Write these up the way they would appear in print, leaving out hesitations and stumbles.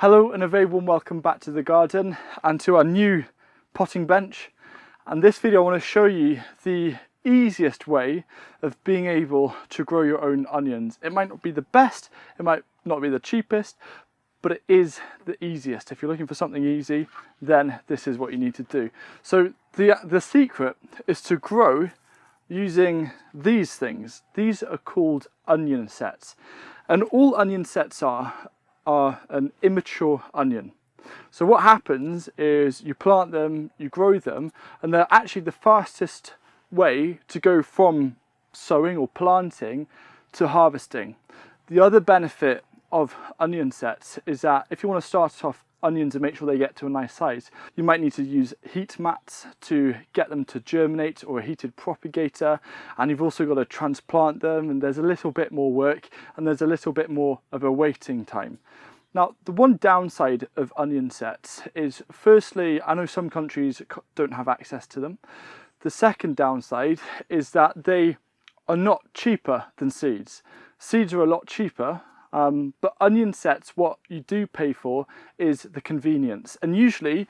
Hello and a very warm welcome back to the garden and to our new potting bench. And this video I want to show you the easiest way of being able to grow your own onions. It might not be the best, it might not be the cheapest, but it is the easiest. If you're looking for something easy, then this is what you need to do. So the secret is to grow using these things. These are called onion sets, and all onion sets are an immature onion. So what happens is you plant them, you grow them, and they're actually the fastest way to go from sowing or planting to harvesting. The other benefit of onion sets is that if you want to start off onions and make sure they get to a nice size, you might need to use heat mats to get them to germinate, or a heated propagator, and you've also got to transplant them, and there's a little bit more work and there's a little bit more of a waiting time. Now, the one downside of onion sets is, firstly, I know some countries don't have access to them. The second downside is that they are not cheaper than seeds. Seeds are a lot cheaper, but onion sets, what you do pay for is the convenience. And usually,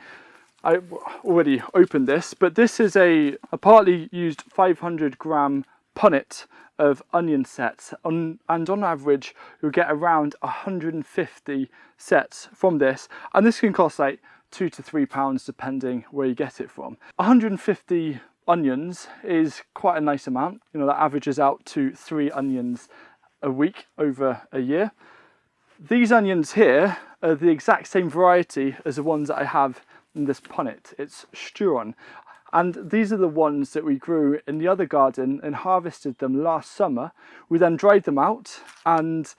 I already opened this, but this is a partly used 500 gram punnet of onion sets, and on average you'll get around 150 sets from this, and this can cost like £2 to £3 depending where you get it from. 150 onions is quite a nice amount. You know, that averages out to 3 onions a week over a year. These onions here are the exact same variety as the ones that I have in this punnet. It's Sturon. And these are the ones that we grew in the other garden and harvested them last summer. We then dried them out, and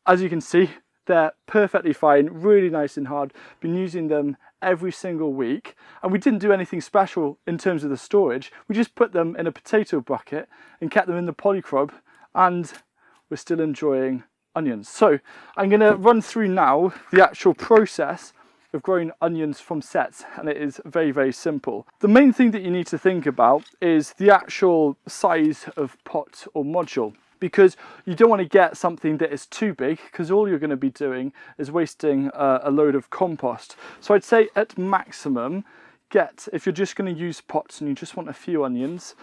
as you can see, they're perfectly fine, really nice and hard. Been using them every single week, and we didn't do anything special in terms of the storage. We just put them in a potato bucket and kept them in the polycrop, and we're still enjoying onions. So I'm going to run through now the actual process of growing onions from sets, and it is very, very simple. The main thing that you need to think about is the actual size of pot or module, because you don't want to get something that is too big, because all you're going to be doing is wasting a load of compost. So I'd say at maximum, if you're just going to use pots and you just want a few onions,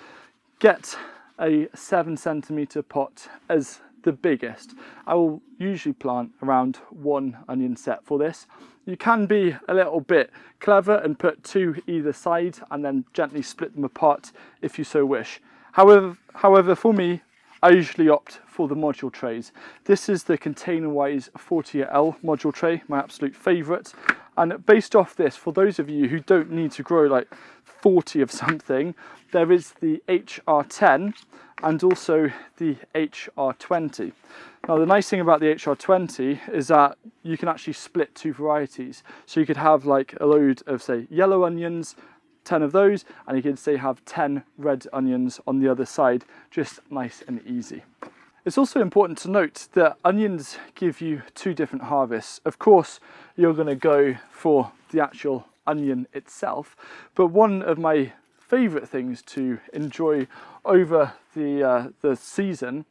get a 7 centimetre pot as the biggest. I will usually plant around 1 onion set for this. You can be a little bit clever and put 2 either side and then gently split them apart if you so wish. However, for me, I usually opt for the module trays. This is the Container-Wise 40L module tray, my absolute favourite. And based off this, for those of you who don't need to grow like 40 of something, there is the HR10 and also the HR20. Now, the nice thing about the HR20 is that you can actually split 2 varieties. So you could have like a load of, say, yellow onions, 10 of those, and you could say have 10 red onions on the other side, just nice and easy. It's also important to note that onions give you 2 different harvests. Of course, you're going to go for the actual onion itself, but one of my favourite things to enjoy over the season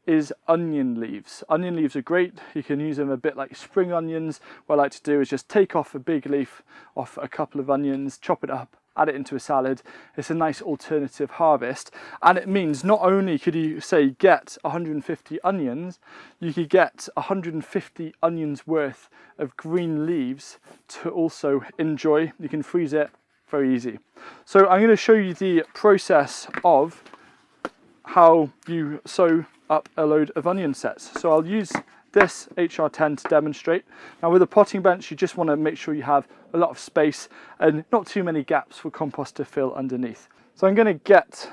is onion leaves. Onion leaves are great. You can use them a bit like spring onions. What I like to do is just take off a big leaf off a couple of onions, chop it up, add it into a salad. It's a nice alternative harvest, and it means not only could you, say, get 150 onions, you could get 150 onions worth of green leaves to also enjoy. You can freeze it, very easy. So I'm going to show you the process of how you sow up a load of onion sets. So I'll use this HR10 to demonstrate. Now, with a potting bench, you just want to make sure you have a lot of space and not too many gaps for compost to fill underneath. So I'm going to get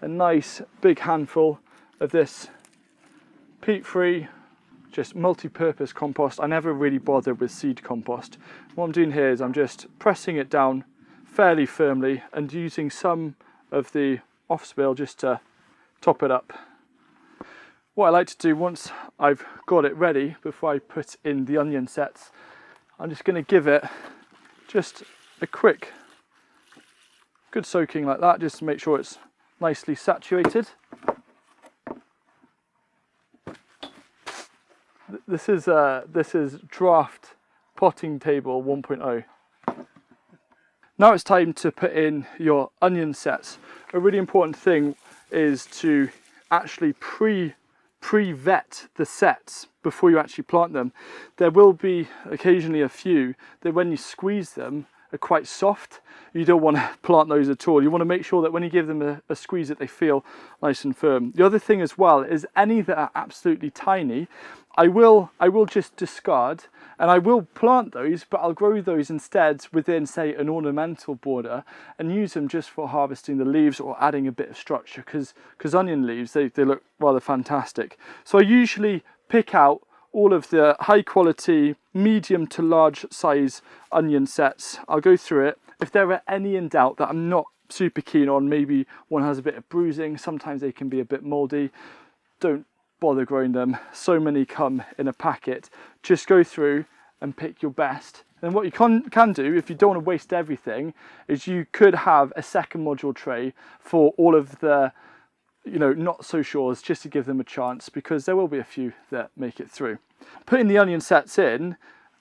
a nice big handful of this peat-free, just multi-purpose compost. I never really bother with seed compost. What I'm doing here is I'm just pressing it down fairly firmly and using some of the off-spill just to top it up. What I like to do once I've got it ready, before I put in the onion sets, I'm just going to give it just a quick good soaking like that, just to make sure it's nicely saturated. This is draft potting table 1.0. Now it's time to put in your onion sets. A really important thing is to actually pre-vet the sets before you actually plant them. There will be occasionally a few that when you squeeze them are quite soft. You don't want to plant those at all. You want to make sure that when you give them a squeeze that they feel nice and firm. The other thing as well is any that are absolutely tiny, I will just discard, and I will plant those, but I'll grow those instead within, say, an ornamental border and use them just for harvesting the leaves or adding a bit of structure, because onion leaves, they look rather fantastic. So I usually pick out all of the high quality, medium to large size onion sets. I'll go through it. If there are any in doubt that I'm not super keen on, maybe one has a bit of bruising, sometimes they can be a bit moldy, don't bother growing them. So many come in a packet. Just go through and pick your best. And what you can do, if you don't want to waste everything, is you could have a second module tray for all of the not so sures, just to give them a chance, because there will be a few that make it through. Putting the onion sets in,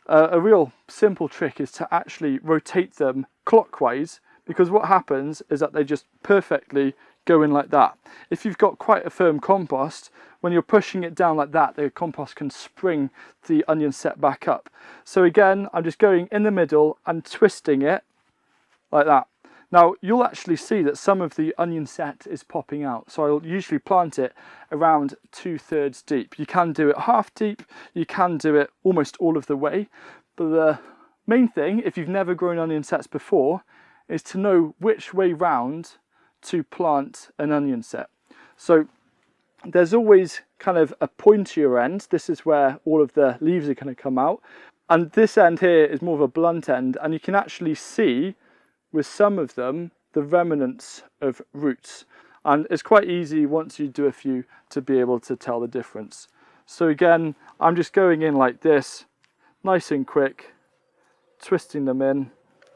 a real simple trick is to actually rotate them clockwise, because what happens is that they just perfectly go in like that. If you've got quite a firm compost, when you're pushing it down like that, the compost can spring the onion set back up. So again, I'm just going in the middle and twisting it like that. Now you'll actually see that some of the onion set is popping out, so I'll usually plant it around 2/3 deep. You can do it half deep, you can do it almost all of the way, but the main thing, if you've never grown onion sets before, is to know which way round to plant an onion set. So there's always kind of a pointier end. This is where all of the leaves are going to come out, and this end here is more of a blunt end, and you can actually see with some of them the remnants of roots, and it's quite easy once you do a few to be able to tell the difference. So again, I'm just going in like this, nice and quick, twisting them in,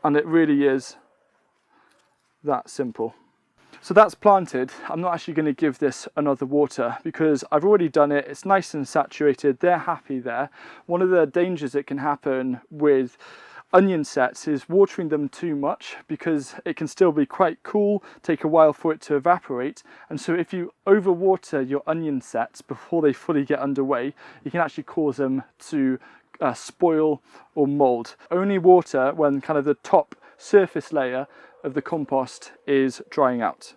and it really is that simple. So that's planted. I'm not actually going to give this another water because I've already done it. It's nice and saturated. They're happy there. One of the dangers that can happen with onion sets is watering them too much, because it can still be quite cool, take a while for it to evaporate, and so if you overwater your onion sets before they fully get underway, you can actually cause them to spoil or mold. Only water when kind of the top surface layer of the compost is drying out.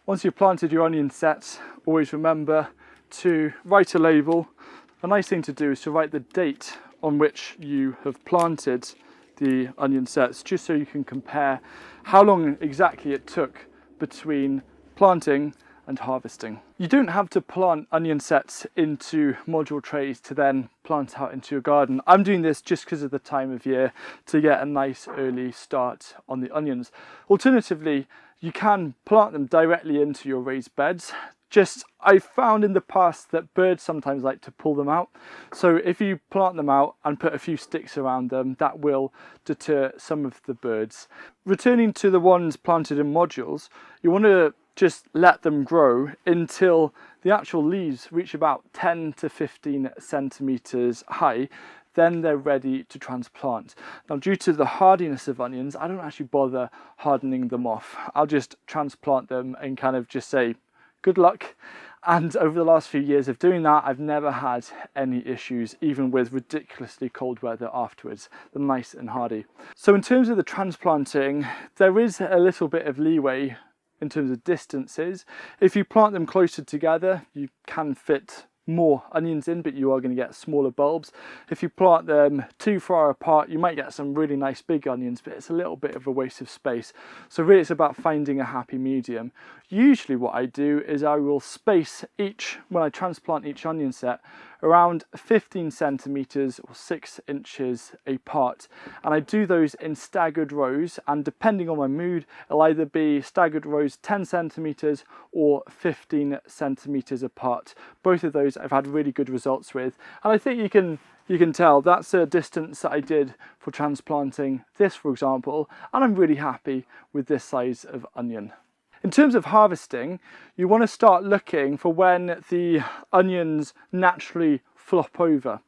Once you've planted your onion sets, always remember to write a label. A nice thing to do is to write the date on which you have planted the onion sets, just so you can compare how long exactly it took between planting and harvesting. You don't have to plant onion sets into module trays to then plant out into your garden. I'm doing this just because of the time of year, to get a nice early start on the onions. Alternatively, you can plant them directly into your raised beds. I've found in the past that birds sometimes like to pull them out. So if you plant them out and put a few sticks around them, that will deter some of the birds. Returning to the ones planted in modules, you want to just let them grow until the actual leaves reach about 10 to 15 centimeters high. Then they're ready to transplant. Now, due to the hardiness of onions, I don't actually bother hardening them off. I'll just transplant them and kind of just say, good luck. And over the last few years of doing that, I've never had any issues, even with ridiculously cold weather afterwards. They're nice and hardy. So in terms of the transplanting, there is a little bit of leeway in terms of distances. If you plant them closer together, you can fit more onions in, but you are going to get smaller bulbs. If you plant them too far apart, you might get some really nice big onions, but it's a little bit of a waste of space. So really it's about finding a happy medium. Usually what I do is I will space when I transplant each onion set, around 15 centimeters or 6 inches apart, and I do those in staggered rows, and depending on my mood, it'll either be staggered rows 10 centimeters or 15 centimeters apart. Both of those I've had really good results with, and I think you can tell that's a distance that I did for transplanting this, for example, and I'm really happy with this size of onion. In terms of harvesting, you want to start looking for when the onions naturally flop over,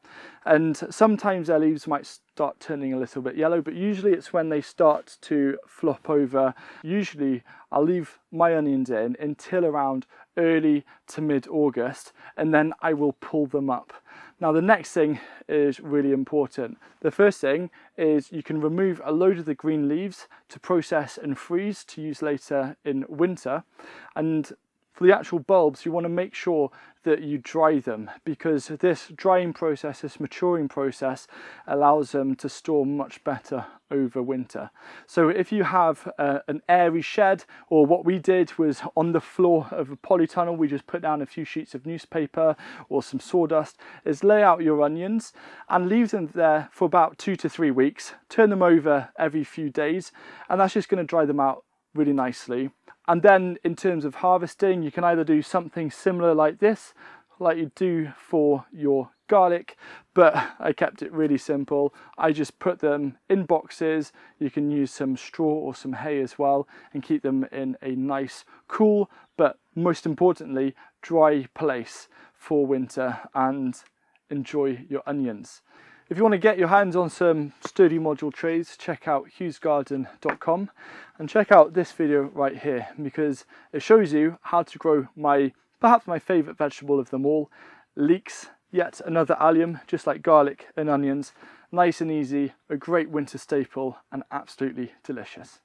and sometimes their leaves might start turning a little bit yellow, but usually it's when they start to flop over. Usually I'll leave my onions in until around early to mid-August, and then I will pull them up. Now the next thing is really important. The first thing is you can remove a load of the green leaves to process and freeze to use later in winter, and for the actual bulbs you want to make sure that you dry them, because this drying process, this maturing process, allows them to store much better over winter. So if you have an airy shed, or what we did was on the floor of a polytunnel, we just put down a few sheets of newspaper or some sawdust, is lay out your onions and leave them there for about 2 to 3 weeks. Turn them over every few days, and that's just going to dry them out really nicely. And then in terms of harvesting, you can either do something similar like this, like you do for your garlic, but I kept it really simple. I just put them in boxes. You can use some straw or some hay as well, and keep them in a nice, cool, but most importantly, dry place for winter, and enjoy your onions. If you want to get your hands on some sturdy module trays, check out hughesgarden.com, and check out this video right here, because it shows you how to grow perhaps my favourite vegetable of them all, leeks, yet another allium, just like garlic and onions. Nice and easy, a great winter staple, and absolutely delicious.